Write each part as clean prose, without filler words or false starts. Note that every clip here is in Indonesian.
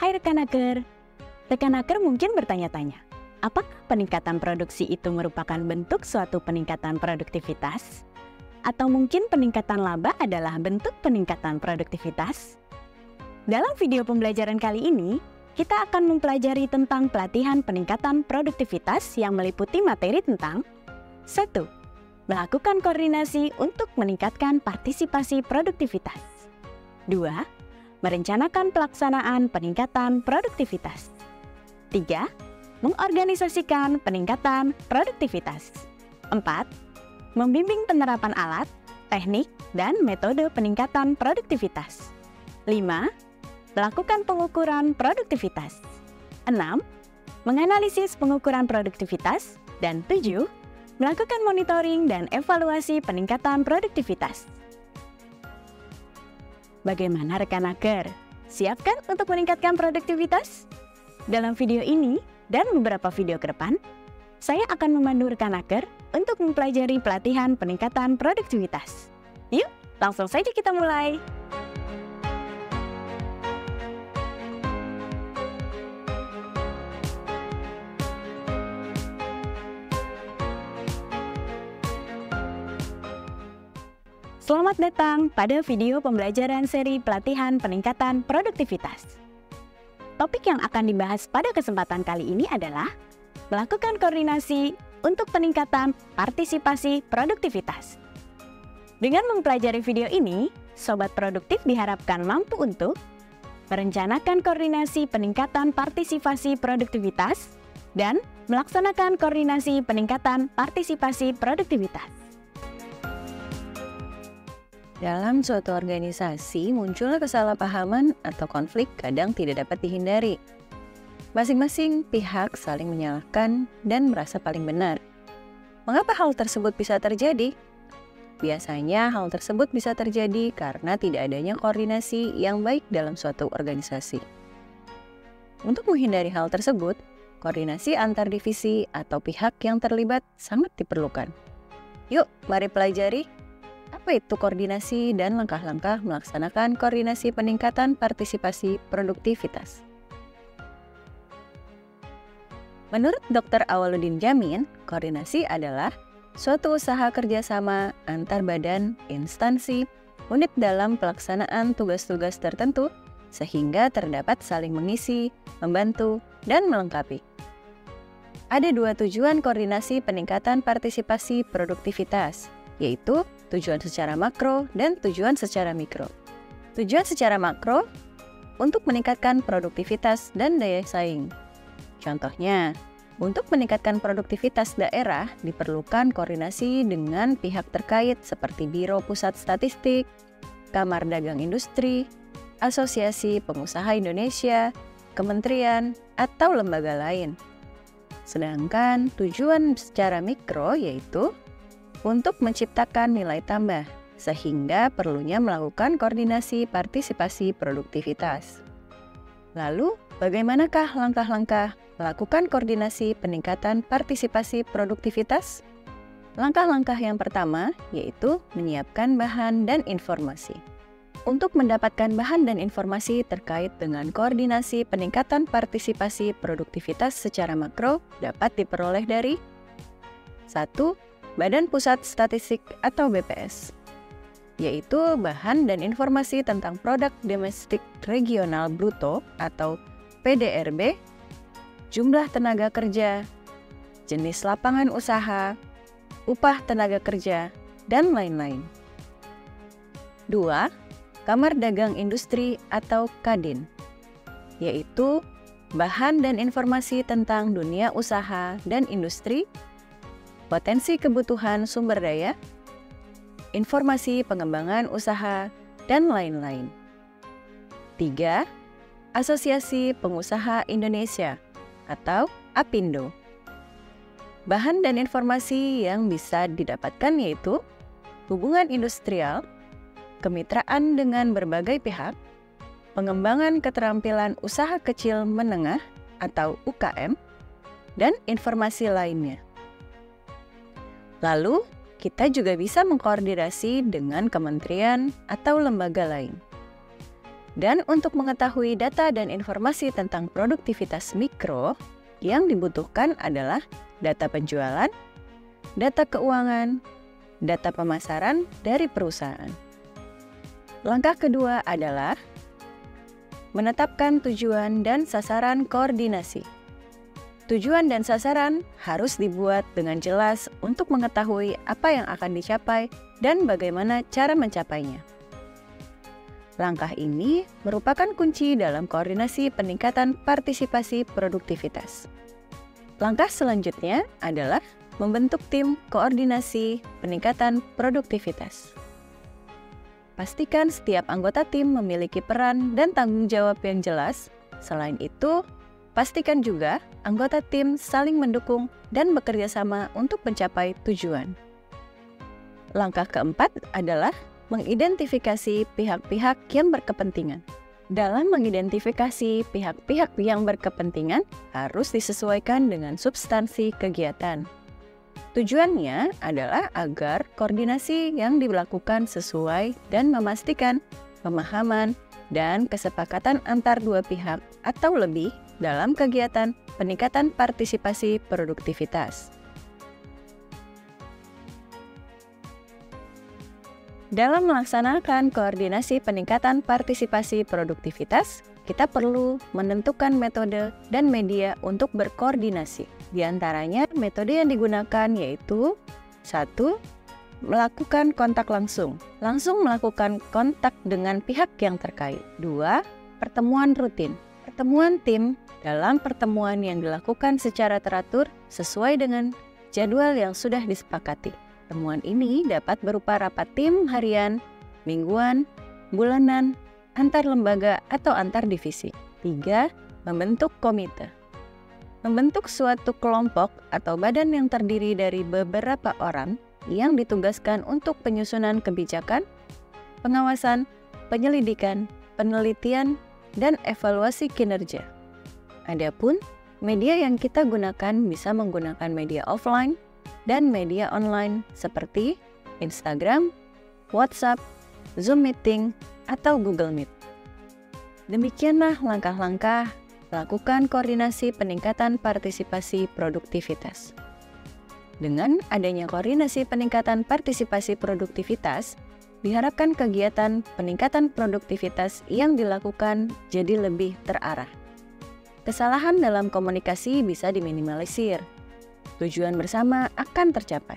Hai rekan-aker mungkin bertanya-tanya, apakah peningkatan produksi itu merupakan bentuk suatu peningkatan produktivitas? Atau mungkin peningkatan laba adalah bentuk peningkatan produktivitas? Dalam video pembelajaran kali ini, kita akan mempelajari tentang pelatihan peningkatan produktivitas yang meliputi materi tentang 1. Melakukan koordinasi untuk meningkatkan partisipasi produktivitas. 2. Merencanakan pelaksanaan peningkatan produktivitas. 3. Mengorganisasikan peningkatan produktivitas. 4. Membimbing penerapan alat, teknik, dan metode peningkatan produktivitas. 5. Melakukan pengukuran produktivitas. 6. Menganalisis pengukuran produktivitas. Dan 7. Melakukan monitoring dan evaluasi peningkatan produktivitas. Bagaimana rekan-aker? Siapkan untuk meningkatkan produktivitas? Dalam video ini dan beberapa video ke depan, saya akan memandu rekan-aker untuk mempelajari pelatihan peningkatan produktivitas. Yuk, langsung saja kita mulai! Selamat datang pada video pembelajaran seri pelatihan peningkatan produktivitas. Topik yang akan dibahas pada kesempatan kali ini adalah melakukan koordinasi untuk peningkatan partisipasi produktivitas. Dengan mempelajari video ini, sobat produktif diharapkan mampu untuk merencanakan koordinasi peningkatan partisipasi produktivitas dan melaksanakan koordinasi peningkatan partisipasi produktivitas. Dalam suatu organisasi, munculnya kesalahpahaman atau konflik kadang tidak dapat dihindari. Masing-masing pihak saling menyalahkan dan merasa paling benar. Mengapa hal tersebut bisa terjadi? Biasanya hal tersebut bisa terjadi karena tidak adanya koordinasi yang baik dalam suatu organisasi. Untuk menghindari hal tersebut, koordinasi antar divisi atau pihak yang terlibat sangat diperlukan. Yuk, mari pelajari. Apa itu koordinasi dan langkah-langkah melaksanakan koordinasi peningkatan partisipasi produktivitas? Menurut Dr. Awaludin Jamin, koordinasi adalah suatu usaha kerjasama antar badan, instansi, unit dalam pelaksanaan tugas-tugas tertentu sehingga terdapat saling mengisi, membantu, dan melengkapi. Ada dua tujuan koordinasi peningkatan partisipasi produktivitas, yaitu tujuan secara makro dan tujuan secara mikro. Tujuan secara makro untuk meningkatkan produktivitas dan daya saing. Contohnya, untuk meningkatkan produktivitas daerah diperlukan koordinasi dengan pihak terkait seperti Biro Pusat Statistik, Kamar Dagang Industri, Asosiasi Pengusaha Indonesia, kementerian, atau lembaga lain. Sedangkan tujuan secara mikro yaitu untuk menciptakan nilai tambah, sehingga perlunya melakukan koordinasi partisipasi produktivitas. Lalu, bagaimanakah langkah-langkah melakukan koordinasi peningkatan partisipasi produktivitas? Langkah-langkah yang pertama yaitu menyiapkan bahan dan informasi. Untuk mendapatkan bahan dan informasi terkait dengan koordinasi peningkatan partisipasi produktivitas secara makro dapat diperoleh dari 1. Badan Pusat Statistik atau BPS, yaitu bahan dan informasi tentang produk domestik regional bruto atau PDRB, jumlah tenaga kerja, jenis lapangan usaha, upah tenaga kerja, dan lain-lain. 2. Kamar Dagang Industri atau Kadin, yaitu bahan dan informasi tentang dunia usaha dan industri, potensi kebutuhan sumber daya, informasi pengembangan usaha, dan lain-lain. 3. Asosiasi Pengusaha Indonesia atau APindo. Bahan dan informasi yang bisa didapatkan yaitu hubungan industrial, kemitraan dengan berbagai pihak, pengembangan keterampilan usaha kecil menengah atau UKM, dan informasi lainnya. Lalu, kita juga bisa mengkoordinasi dengan kementerian atau lembaga lain. Dan untuk mengetahui data dan informasi tentang produktivitas mikro, yang dibutuhkan adalah data penjualan, data keuangan, data pemasaran dari perusahaan. Langkah kedua adalah menetapkan tujuan dan sasaran koordinasi. Tujuan dan sasaran harus dibuat dengan jelas untuk mengetahui apa yang akan dicapai dan bagaimana cara mencapainya. Langkah ini merupakan kunci dalam koordinasi peningkatan partisipasi produktivitas. Langkah selanjutnya adalah membentuk tim koordinasi peningkatan produktivitas. Pastikan setiap anggota tim memiliki peran dan tanggung jawab yang jelas. Selain itu, pastikan juga anggota tim saling mendukung dan bekerja sama untuk mencapai tujuan. Langkah keempat adalah mengidentifikasi pihak-pihak yang berkepentingan. Dalam mengidentifikasi pihak-pihak yang berkepentingan harus disesuaikan dengan substansi kegiatan. Tujuannya adalah agar koordinasi yang dilakukan sesuai dan memastikan pemahaman dan kesepakatan antar dua pihak atau lebih dalam kegiatan peningkatan partisipasi produktivitas. Dalam melaksanakan koordinasi peningkatan partisipasi produktivitas, kita perlu menentukan metode dan media untuk berkoordinasi. Di antaranya, metode yang digunakan yaitu 1. Melakukan kontak langsung. Langsung melakukan kontak dengan pihak yang terkait. 2. Pertemuan rutin. Pertemuan tim dalam pertemuan yang dilakukan secara teratur sesuai dengan jadwal yang sudah disepakati. Pertemuan ini dapat berupa rapat tim harian, mingguan, bulanan, antar lembaga atau antar divisi. 3. Membentuk komite. Membentuk suatu kelompok atau badan yang terdiri dari beberapa orang yang ditugaskan untuk penyusunan kebijakan, pengawasan, penyelidikan, penelitian, dan evaluasi kinerja. Adapun media yang kita gunakan bisa menggunakan media offline dan media online seperti Instagram, WhatsApp, Zoom Meeting, atau Google Meet. Demikianlah langkah-langkah melakukan koordinasi peningkatan partisipasi produktivitas. Dengan adanya koordinasi peningkatan partisipasi produktivitas, diharapkan kegiatan peningkatan produktivitas yang dilakukan jadi lebih terarah. Kesalahan dalam komunikasi bisa diminimalisir. Tujuan bersama akan tercapai.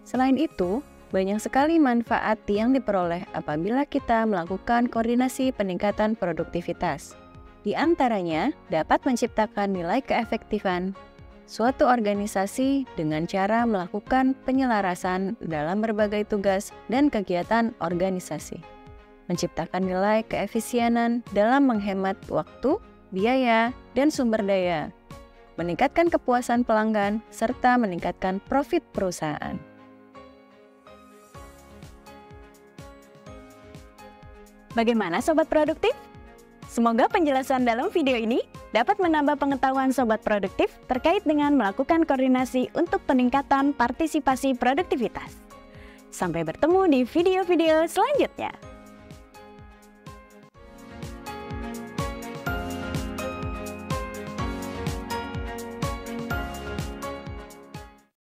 Selain itu, banyak sekali manfaat yang diperoleh apabila kita melakukan koordinasi peningkatan produktivitas. Di antaranya, dapat menciptakan nilai keefektifan suatu organisasi dengan cara melakukan penyelarasan dalam berbagai tugas dan kegiatan organisasi. Menciptakan nilai keefisienan dalam menghemat waktu, biaya, dan sumber daya, meningkatkan kepuasan pelanggan, serta meningkatkan profit perusahaan. Bagaimana Sobat Produktif? Semoga penjelasan dalam video ini dapat menambah pengetahuan Sobat Produktif terkait dengan melakukan koordinasi untuk peningkatan partisipasi produktivitas. Sampai bertemu di video-video selanjutnya.